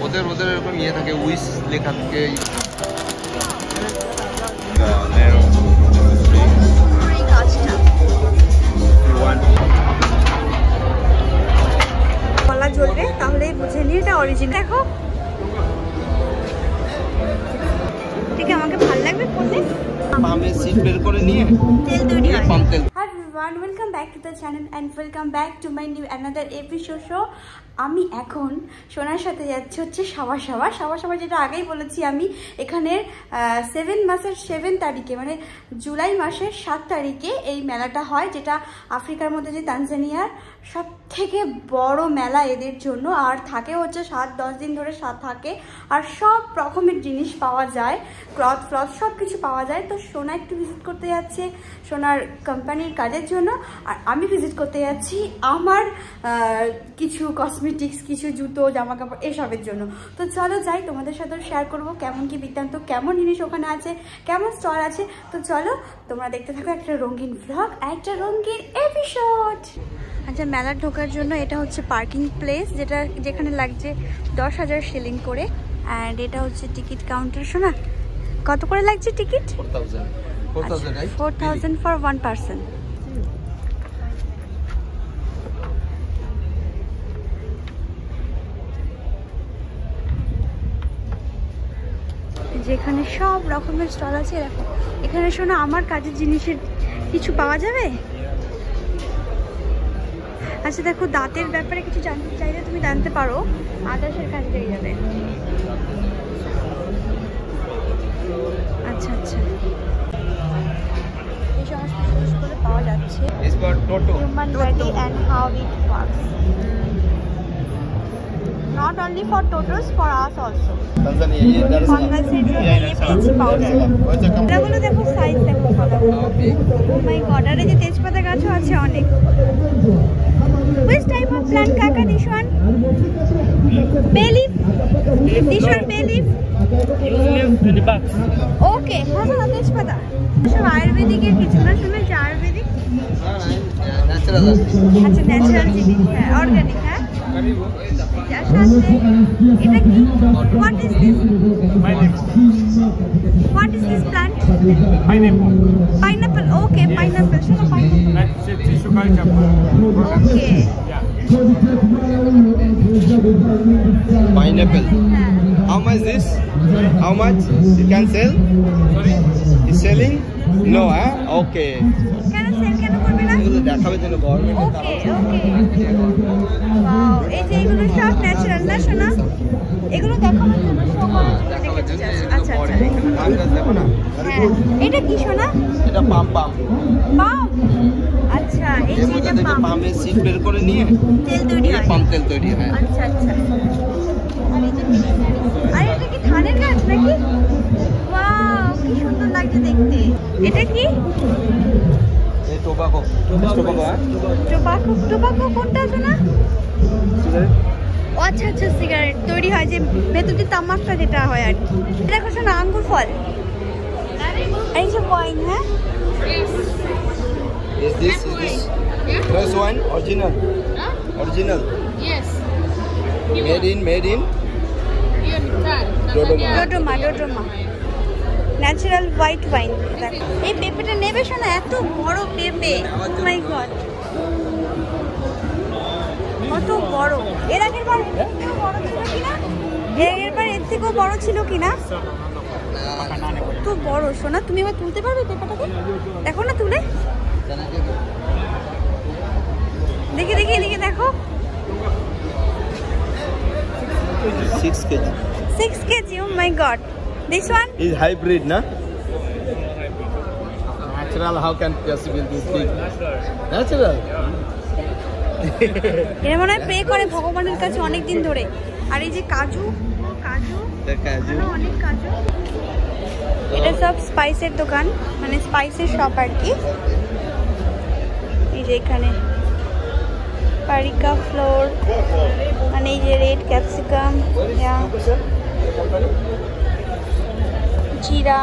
ওদের এরকম ইয়ে থাকে, উইশ লেখা থাকে। গলা জ্বলবে তাহলেই বুঝে নিয়ে এটা অরিজিনাল। দেখো ঠিক আমাকে ভালো লাগবে পড়তে। পামের সিট বের করে নিয়ে তেল তৈরি হয়। পাম তেল। Hi everyone, welcome back to the channel and welcome back to my new another episode show. আমি এখন সোনার সাথে যাচ্ছি হচ্ছে সাবা যেটা আগেই বলেছি আমি। এখানের 7 মাসের 7 তারিখে মানে জুলাই মাসের 7 তারিখে এই মেলাটা হয়, যেটা আফ্রিকার মধ্যে যে তানজানিয়ার সব থেকে বড় মেলা এদের জন্য। আর থাকে হচ্ছে 7-10 দিন ধরে থাকে, আর সব রকমের জিনিস পাওয়া যায়, ক্লথ সব কিছু পাওয়া যায়। তো সোনা একটু ভিজিট করতে যাচ্ছে সোনার কোম্পানির কাজের জন্য, আর আমি ভিজিট করতে যাচ্ছি আমার কিছু কসমেটিক্স, কিছু জুতো, জামা কাপড় এসবের জন্য। তো চলো যাই, তোমাদের সাথে শেয়ার করবো কেমন কি বৃত্তান্ত, কেমন জিনিস ওখানে আছে, কেমন স্টল আছে। তো চলো তোমরা দেখতে থাকো একটা রঙিন ভ্লগ, একটা রঙিন এপিসোড। আচ্ছা, মেলার ঢোকার জন্য এটা হচ্ছে পার্কিং প্লেস, যেখানে লাগছে 10,000 শিলিং করে। অ্যান্ড এটা হচ্ছে টিকিট কাউন্টার। শোনা কত করে লাগছে টিকিট? 4,000 for 1 person. যেখানে সব রকমের স্টল আছে। দেখো এখানে শোনা আমার কাজের জিনিসের কিছু পাওয়া যাবে। আচ্ছা দেখো, দাঁতের ব্যাপারে কিছু জানতে চাইলে তুমি জানতে পারো, আদার্সের কাজে পেয়ে যাবে। আচ্ছা এই সমস্ত জিনিসগুলো পাওয়া যাচ্ছে। Human body and how it works, not only for totos, for us also. কলাগুলো দেখো, সাইজ দেখো কলাগুলো। Oh my god, আর এই যে তেজপাতা গাছও আছে অনেক। Which type of plant kaka this one? Bay leaf? This one bay leaf? Okay, হাসা তেজপাতা। সব আয়ুর্বেদিকের কিছু না, শুনেছি আয়ুর্বেদিক? ন্যাচারাল। আচ্ছা ন্যাচারাল জিনিস, হ্যাঁ অর্গানিক। হ্যাঁ এটা কি? What is this? What is this plant? Pineapple. Okay, pineapple. Shall I Okay. Pineapple. How much this? How much you can sell? Sorry? Is selling? No, huh? Okay. Can I sell? Can I করবে না? এগুলো দেখাবে যেন government. Okay. Wow, এই যে এগুলো সব natural না শোনা? এগুলো দেখানোর জন্য শো করার জন্য রেখেছি জাস্ট। আচ্ছা দেখো না। হ্যাঁ, এটা কি শোনা? এটা পাম। আচ্ছা, এই যে এটা পামের সিট বের করে নিয়ে তেল তৈরি হয়। পাম তেল তৈরি হয়। আচ্ছা আর এটা কি ধানের গাছ নাকি? ওয়াও, কি সুন্দর লাগছে দেখতে। এটা কি? এই টোবাকো। টোবাকো কোনটা শোনা? আচ্ছা সিগারেট তৈরি হয়, যে ভেতর দিয়ে তামাকটা যেটা হয় আর কি। দেখো শোনা, আঙ্গুর ফল। এই যে ওয়াইন। হ্যাঁ, Is this fresh wine? Original? Huh? Original? Yes. Made in? Dodoma. Natural white wine. দেখো এই পেঁপেটা নেবে শোনা, এত বড় পেঁপে। ও মাই গড, কত বড়। এর আগের বার এর থেকেও বড় ছিল কিনা? কত বড় শোনা। তুমি এবার তুলতে পারবে পেঁপেটাকে? দেখো না তুলে, দেখি এদিকে দেখো। 6 kg. Oh my god, this one is hybrid, na? Natural. How can possible this big? Natural. এর মনে হয় প্রে করে ভগবানের কাছে অনেক দিন ধরে। আর এই যে কাজু, অনেক কাজু। এটা সব স্পাইসের দোকান, মানে স্পাইসের শপ আর কি। এই যে এখানে পারিকা ফ্লোর, মানে এই যে রেড ক্যাপসিকাম, জিরা,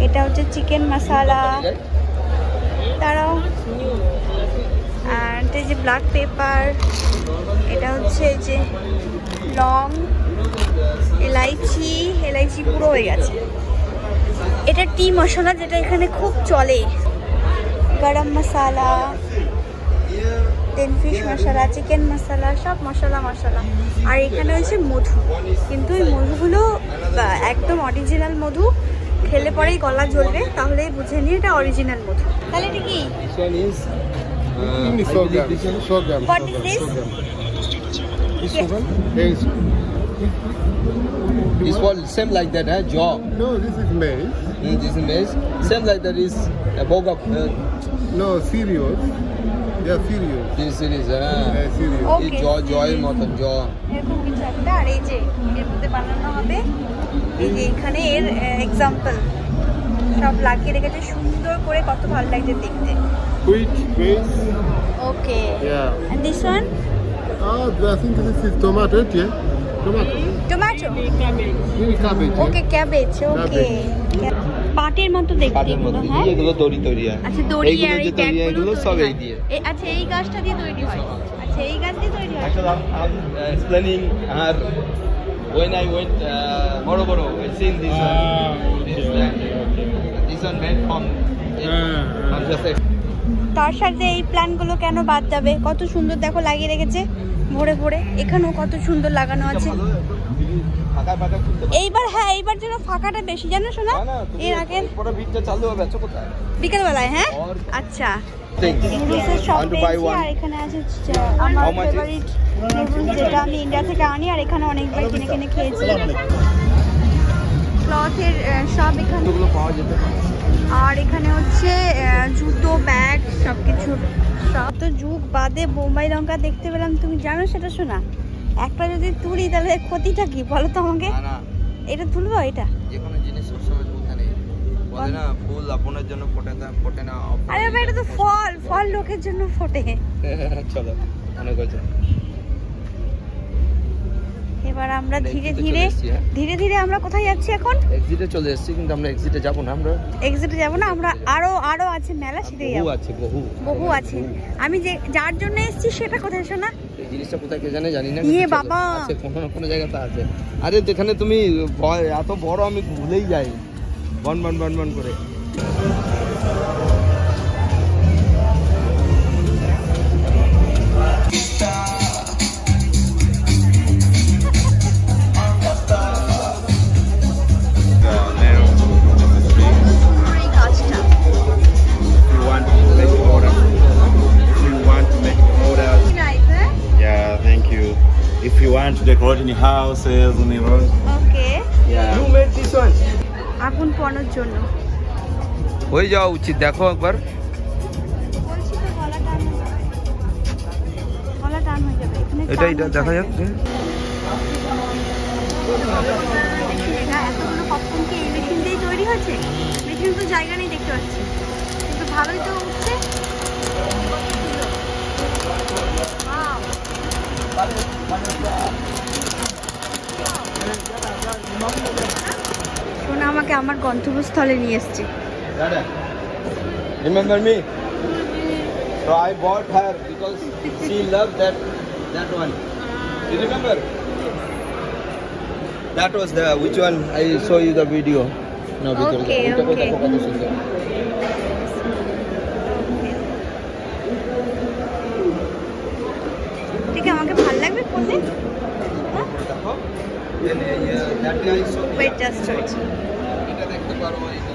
এটা হচ্ছে চিকেন মশলা, তারাও। আর এই যে ব্ল্যাক পেপার, এটা হচ্ছে এই যে লং, এলাইচি পুরো হয়ে গেছে। এটা টি মশলা, যেটা এখানে খুব চলে। গরম মশলা, দেন ফিশ মশলা, চিকেন মশলা, সব মশলা। আর এখানে হচ্ছে মধু, কিন্তু এই মধুগুলো একদম অরিজিনাল মধু। খেলে পরেই গলা জ্বলবে, তাহলেই বুঝে নিয়ে এটা অরিজিনাল মধু। তাহলে এটা কি? What is this? This one same like that, huh? Jaw. No, this is maize. This is maize. Same like that is boga. No, cereals. Yeah, cereals. This is Cereals. Okay. jaw মতন jaw. এরকম কিছু একটা। আর এই যে এর মধ্যে বানানো হবে, এই যে এখানে এর এক্সাম্পল সব লাগিয়ে রেখেছে সুন্দর করে, কত ভালো লাগছে দেখতে। Wheat base. Okay. Yeah. And this one? I think this is tomato, yeah? Tomato. Tomato. Maybe cabbage. Okay, cabbage. ওকে, পাটের মতো দেখতে এগুলো। হ্যাঁ, এগুলো দড়ি তৈরি হয়। আচ্ছা, দড়ি আর এই এগুলো ট্যাগগুলো সব তৈরি এই হয়। দিয়ে। আচ্ছা, এই গাছটা দিয়ে তৈরি হয়। আচ্ছা, এই গাছ দিয়ে তৈরি হয়। Actually, I'm explaining her when I went Morogoro. I seen this one. This one made from just তার সাথে এই প্ল্যানগুলো কেন বাদ যাবে? কত সুন্দর দেখো লাগিয়ে রেখেছে ভরে ভরে। এখানেও কত সুন্দর লাগানো আছে। এইবার এইবার যেন ফাঁকাটা বেশি, জানো শোনা? এর আগে পুরো ভিড়টা চালু হবে কোথায়? বিকেল বেলায়। হ্যাঁ, আচ্ছা। নুডলসের শপ পেয়েছি, আর এখানে আছে আমার ফেভারিট নুডলস, যেটা আমি ইন্ডিয়া থেকে আনি, আর এখানে অনেকবার কিনে কিনে খেয়েছি। ক্লথের সব এখানে পাওয়া যেতে পারে। আর এখানে হচ্ছে জুতো, ব্যাগ, সবকিছু। সব তো যুগ বাদে বোম্বাই লঙ্কা দেখতে পেলাম, তুমি জানো সেটা শোনা? একটা যদি তুলি তাহলে ক্ষতিটা কি বলো তো আমাকে? এটা তুলবো? এটা যে কোনো জিনিস সবসময় তুলতে নেই, বলে না ফুল আপনার জন্য ফোটে না। আরে বাবা, এটা তো ফল লোকের জন্য ফোটে। চলো, অনেক হয়েছে। এবার আমরা ধীরে ধীরে আমরা কোথায় যাচ্ছি এখন? এক্সিটে চলে এসেছি, কিন্তু আমরা এক্সিটে যাব না। এক্সিটে যাব না আমরা, আরো আছে মেলা, সেটাই যাব। বহু আছে। আমি যার জন্য এসেছি সেটা কোথায় শোনা? এই জিনিসটা কোথায় কে জানি না। ইয়ে বাবা, আছে কোনো জায়গাতে আছে। আরে যেখানে তুমি এত বড়, আমি ভুলেই যাই বন করে। If you want to decorate in your houses, in your room. Okay. Yeah. You made this one. আগুন পোড়ানোর জন্য হয়ে যাওয়া উচিত, দেখো একবার। বলছি তো গলা টান হয়ে যাবে এখানে। এটা দেখা যাচ্ছে। এতগুলো পপকর্ন কি এই মেশিন দিয়েই তৈরি হয়েছে? মেশিন তো জায়গা নেই দেখতে পাচ্ছি, কিন্তু ভালোই তো উঠছে। শোনা আমাকে আমার গন্তব্যস্থলে নিয়ে এসছে। Remember me? So I bought her because she loved that one. You remember? That was the which one? I show you the video. No, Okay. ঠিক আমাকে ভালো লাগবে পড়লে।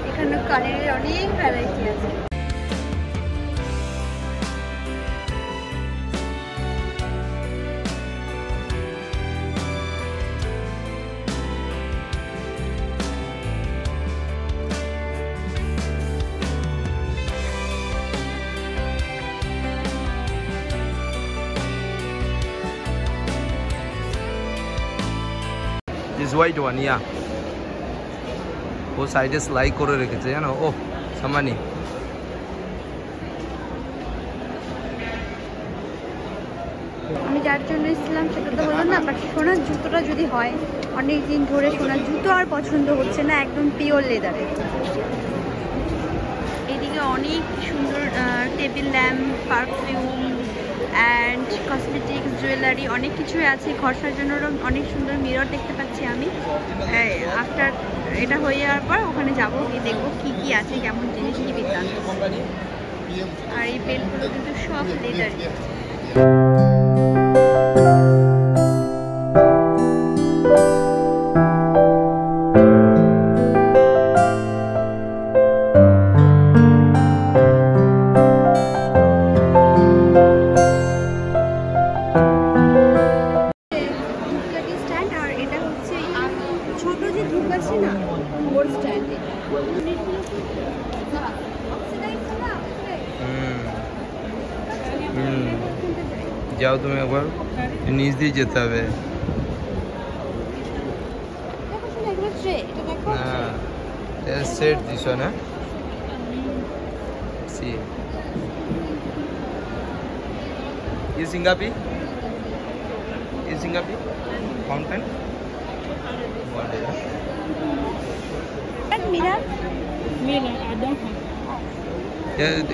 এখানে কালারের অনেক ভ্যারাইটি আছে। This white one, yeah. वो साइड स्लाइड করে রেখেছে জানো। ও সামানি আমি যার জন্য এসেছিলাম সেটা তো হলো না, বাট সোনার জুতোটা যদি হয়, অনেক দিন ধরে সোনার জুতো আর পছন্দ হচ্ছে না, একদম পিওর লেদারের। এদিকে অনেক সুন্দর table lamp, perfume, and cosmetics, jewellery অনেক কিছুই আছে। ঘর সাজানোর অনেক সুন্দর মিরর দেখতে পাচ্ছি আমি। আফটার এটা হয়ে যাওয়ার পর ওখানে যাবো, গিয়ে দেখবো কী কী আছে, কেমন জিনিস, কী বৃত্তান্ত। আর এই বেলগুলো কিন্তু সব লেদার। যাও তুমি একবার নিচ দিয়ে যেতে হবে। সেট দিস না সি ये सिंगापी फाउंटेन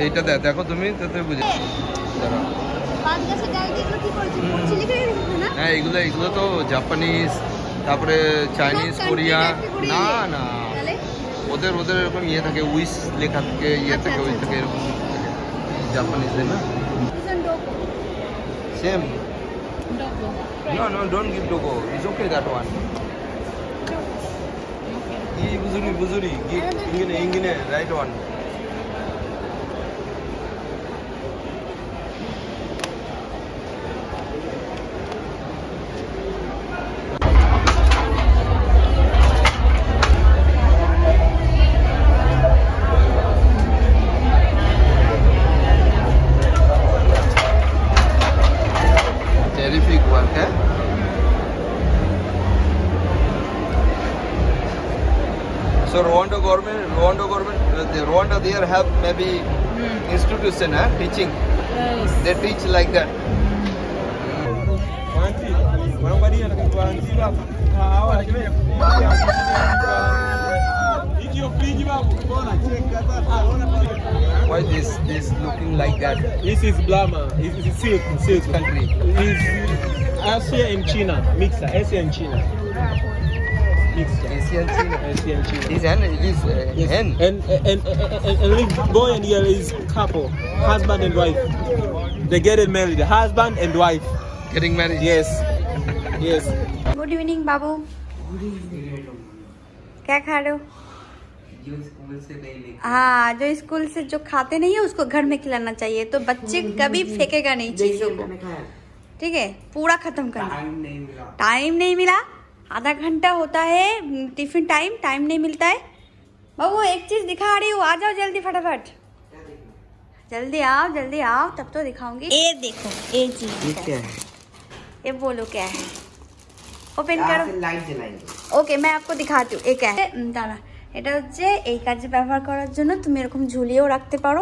এইটা দেখো তুমি তাতে বুঝে। হ্যাঁ এগুলো তো জাপানিজ, তারপরে চাইনিজ, কোরিয়া। না না ওদের এরকম ইয়ে থাকে, উইস লেখা থাকে, ইয়ে থাকে, ওই থেকে এরকম জাপানিজদের না same. No, don't give Dogo. It's okay that one. Buzuri. Give ingine, right one. Terrific work, eh? So Rwanda government, Rwanda there have maybe institution, teaching. Yes. They teach like that. Why this looking like that? This is Blama. It's silk Country. It's Asia and China mixer. Asia and China mixer. Asian China. Asia and China. This hen is hen. And this boy and girl is couple, husband and wife. They get married, husband and wife. Getting married. Yes. Yes. Good evening बाबू, क्या खा रहे हो? हाँ, जो school से जो खाते नहीं है उसको घर में खिलाना चाहिए, तो बच्चे कभी फेंकेगा नहीं चीजों को। ठीक है, पूरा खत्म करना। टाइम नहीं मिला, आधा घंटा होता है टिफिन टाइम नहीं मिलता है। बाबू एक चीज दिखा रही हूँ, आ जाओ जल्दी फटाफट। जल्दी आओ तब तो दिखाऊंगी। ये देखो ये चीज क्या है, ये बोलो क्या है, ওপেন করো। লাইট জ্বালাইবে। ওকে मैं आपको दिखाती हूँ। एक है দাঁড়া, এটা হচ্ছে এই কাজে ব্যবহার করার জন্য তুমি এরকম ঝুলিয়েও রাখতে পারো,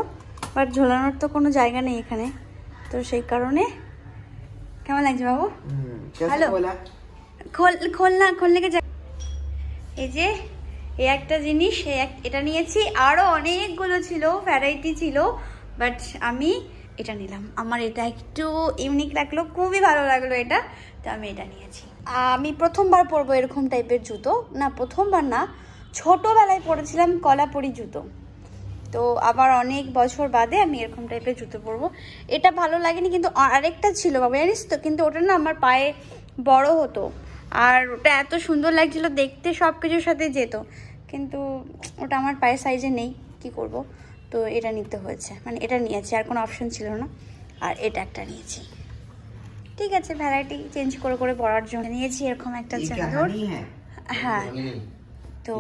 বাট ঝোলানোর তো কোনো জায়গা নেই এখানে, তো সেই কারণে। কেমন লাগছে বাবু? ভালো। খোলনে কে এই যে এই একটা জিনিস, এটা নিয়েছি। আরো অনেকগুলো ছিল, ভ্যারাইটি ছিল, বাট আমি এটা নিলাম। আমার এটা একটু ইউনিক লাগলো, খুবই ভালো লাগলো এটা, তো আমি এটা নিয়েছি। আমি প্রথমবার পরবো এরকম টাইপের জুতো, না প্রথমবার না, ছোটবেলায় পরেছিলাম কলাপুরি জুতো, তো আবার অনেক বছর বাদে আমি এরকম টাইপের জুতো পরবো। এটা ভালো লাগেনি, কিন্তু আরেকটা ছিল বাবা জানিস তো, কিন্তু ওটা না আমার পায়ে বড় হতো, আর ওটা এত সুন্দর লাগছিল দেখতে, সব কিছুর সাথে যেত, কিন্তু ওটা আমার পায়ের সাইজে নেই, কি করব, তো এটা নিতে হয়েছে, মানে এটা নিয়েছি, আর কোনো অপশন ছিল না, আর এটা একটা নিয়েছি। ঠিক আছে, ভ্যারাইটি চেঞ্জ করে করে পরার জন্য নিয়েছি এরকম একটা চাদর। হ্যাঁ, তো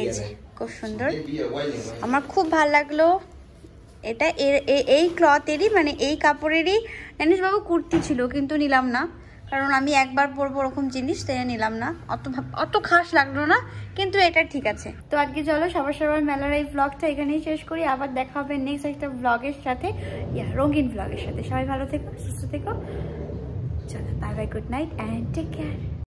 এই যে খুব সুন্দর, আমার খুব ভালো লাগলো এটা। এই ক্লথেরই, মানে এই কাপড়েরই জানিস বাবু কুর্তি ছিল, কিন্তু নিলাম না, কারণ আমি একবার পরবো ওরকম জিনিস, তাই নিলাম না, অত খাস লাগলো না, কিন্তু এটা ঠিক আছে। তো আজকে চলো সবার মেলার এই ব্লগটা এখানেই শেষ করি, আবার দেখা হবে নেক্সট একটা ব্লগের সাথে, রঙিন ব্লগের সাথে। সবাই ভালো থেকো, সুস্থ থেকো, চলো bye bye, good night and take care.